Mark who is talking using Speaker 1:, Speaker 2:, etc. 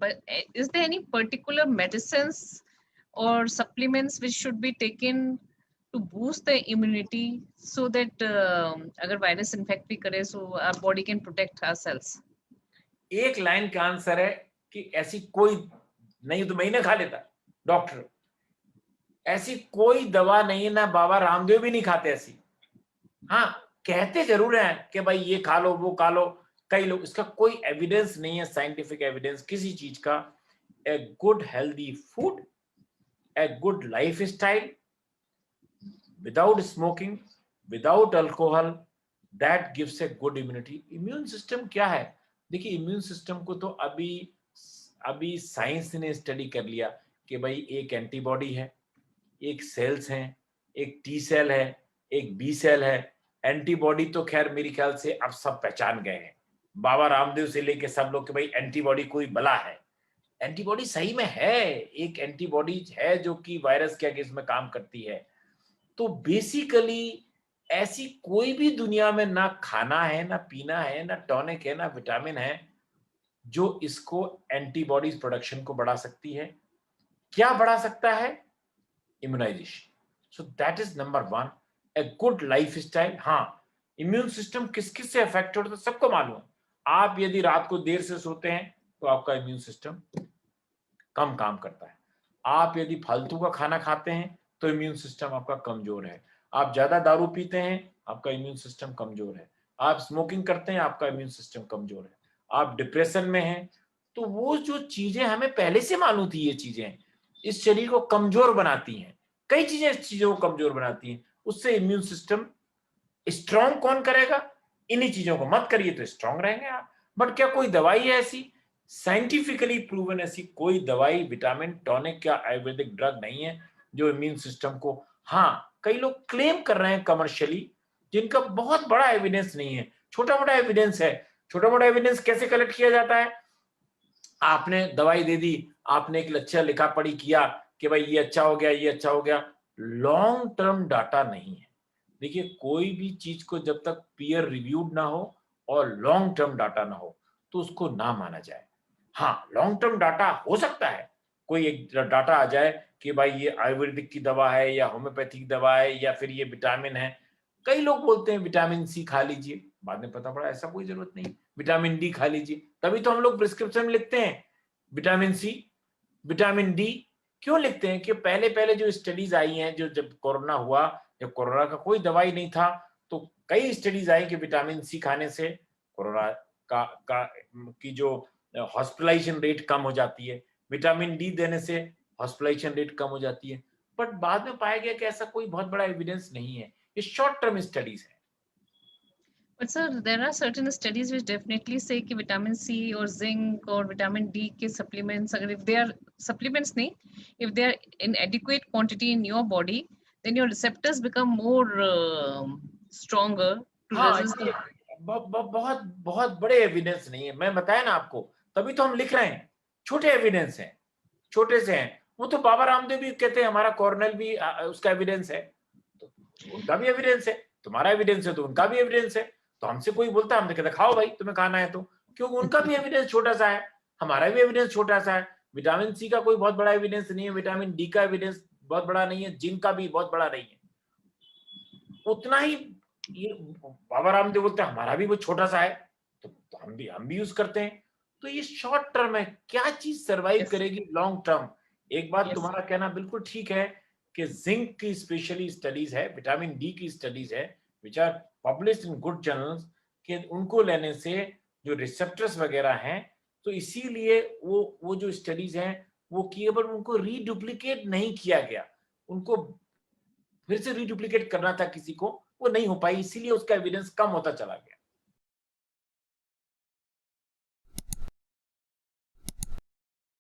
Speaker 1: but is there any particular medicines or supplements which should be taken to boost the immunity so that अगर virus infect भी करे so our body can protect ourselves?
Speaker 2: एक line का answer है कि ऐसी कोई नहीं तो महीने खा लेता डॉक्टर, ऐसी कोई दवा नहीं है, ना बाबा रामदेव भी नहीं खाते ऐसी। हाँ, कहते जरूर हैं कि भाई ये खा लो वो खा लो, कई लोग, इसका कोई एविडेंस नहीं है, साइंटिफिक एविडेंस किसी चीज का। A good healthy food, A good life style, without smoking, without alcohol, that gives a good immunity. Immune system क्या है? देखिए, इम्यून सिस्टम को तो अभी साइंस ने स्टडी कर लिया कि भाई एक एंटीबॉडी है, एक सेल्स हैं, एक टी सेल है, एक बी सेल है। एंटीबॉडी तो खैर मेरे ख्याल से अब सब पहचान गए हैं, बाबा रामदेव से लेके सब लोग, कि भाई एंटीबॉडी कोई बला है। एंटीबॉडी सही में है, एक एंटीबॉडी है जो कि वायरस के अगेंस्ट में काम करती है। तो बेसिकली ऐसी कोई भी दुनिया में ना खाना है, ना पीना है, ना टॉनिक है, ना विटामिन है जो इसको एंटीबॉडीज प्रोडक्शन को बढ़ा सकती है। क्या बढ़ा सकता है? Immunization. So that is number one, a good lifestyle. हाँ, इम्यून सिस्टम किस किस से अफेक्ट होता है सबको मालूम है। आप यदि रात को देर से सोते हैं तो आपका इम्यून सिस्टम कम काम करता है। आप यदि फालतू का खाना खाते हैं तो इम्यून सिस्टम आपका कमजोर है। आप ज्यादा दारू पीते हैं, आपका इम्यून सिस्टम कमजोर है। आप स्मोकिंग करते हैं, आपका इम्यून सिस्टम कमजोर है। आप डिप्रेशन में हैं, तो वो जो चीजें हमें पहले से मालूम थी, ये चीजें इस शरीर को कमजोर बनाती हैं। कई चीजें इस चीजों को कमजोर बनाती हैं, उससे इम्यून सिस्टम स्ट्रांग कौन करेगा? इन्हीं चीजों को मत करिए तो स्ट्रांग रहेंगे आप। बट क्या कोई दवाई है ऐसी साइंटिफिकली प्रूवन, ऐसी कोई दवाई, विटामिन, टॉनिक या आयुर्वेदिक ड्रग नहीं है जो इम्यून सिस्टम को, हाँ कई लोग क्लेम कर रहे हैं कमर्शियली, जिनका बहुत बड़ा एविडेंस नहीं है, छोटा मोटा एविडेंस है। छोटा मोटा एविडेंस कैसे कलेक्ट किया जाता है? आपने दवाई दे दी, आपने एक अच्छा लिखा पढ़ी किया कि भाई ये अच्छा हो गया, ये अच्छा हो गया, लॉन्ग टर्म डाटा नहीं है। देखिए, कोई भी चीज को जब तक पीयर रिव्यूड ना हो और लॉन्ग टर्म डाटा ना हो तो उसको ना माना जाए। हाँ, लॉन्ग टर्म डाटा हो सकता है, कोई एक डाटा आ जाए कि भाई ये आयुर्वेदिक की दवा है या होम्योपैथिक दवा है या फिर ये विटामिन है। कई लोग बोलते हैं विटामिन सी खा लीजिए, बाद में पता पड़ा ऐसा कोई जरूरत नहीं, विटामिन डी खा लीजिए। तभी तो हम लोग प्रिस्क्रिप्शन में लिखते हैं विटामिन सी, विटामिन डी। क्यों लिखते हैं? कि पहले पहले जो स्टडीज आई हैं, जो जब कोरोना हुआ, जब कोरोना का कोई दवाई नहीं था, तो कई स्टडीज आई कि विटामिन सी खाने से कोरोना की जो हॉस्पिटलाइजेशन रेट कम हो जाती है, विटामिन डी देने से हॉस्पिटलाइजेशन रेट कम हो जाती है। बट बाद में पाया गया कि ऐसा कोई बहुत बड़ा एविडेंस नहीं है, ये शॉर्ट टर्म स्टडीज है।
Speaker 1: But sir, there are certain studies which definitely say कि vitamin C और zinc और vitamin D के supplements, अगर if they are supplements नहीं, if they are in adequate quantity in your body, then your receptors become more stronger to
Speaker 2: हाँ,
Speaker 1: resist the.
Speaker 2: बहुत बहुत बड़े एविडेंस नहीं है, मैं बताया ना आपको, तभी तो हम लिख रहे हैं। छोटे एविडेंस हैं, छोटे से हैं। वो तो बाबा रामदेव भी कहते हैं, हमारा कॉर्नेल भी उसका एविडेंस है, तो उनका भी एविडेंस है, तुम्हारा एविडेंस है तो उनका भी एविडेंस है। तो हमसे कोई बोलता है, हमने कहते खाओ भाई, तुम्हें खाना है तो, क्योंकि उनका भी एविडेंस छोटा सा है, हमारा भी एविडेंस छोटा सा है। विटामिन सी का कोई बहुत बड़ा एविडेंस नहीं है, विटामिन डी का एविडेंस बहुत बड़ा नहीं है, जिंक का भी बहुत बड़ा नहीं है। उतना ही ये बाबा रामदेव बोलते हैं हमारा भी वो छोटा सा है, तो हम भी यूज करते हैं। तो ये शॉर्ट टर्म है, क्या चीज सरवाइव करेगी लॉन्ग टर्म? एक बात तुम्हारा कहना बिल्कुल ठीक है कि जिंक की स्पेशली स्टडीज है, विटामिन डी की स्टडीज है which are published in good journals, कि उनको लेने से जो रिसेप्टर्स वगैरह हैं, तो इसीलिए वो जो स्टडीज हैं वो किए, पर उनको रीडुप्लीकेट नहीं किया गया, उनको फिर से रीडुप्लीकेट करना था किसी को, वो नहीं हो पाई, इसीलिए उसका एविडेंस कम होता चला गया।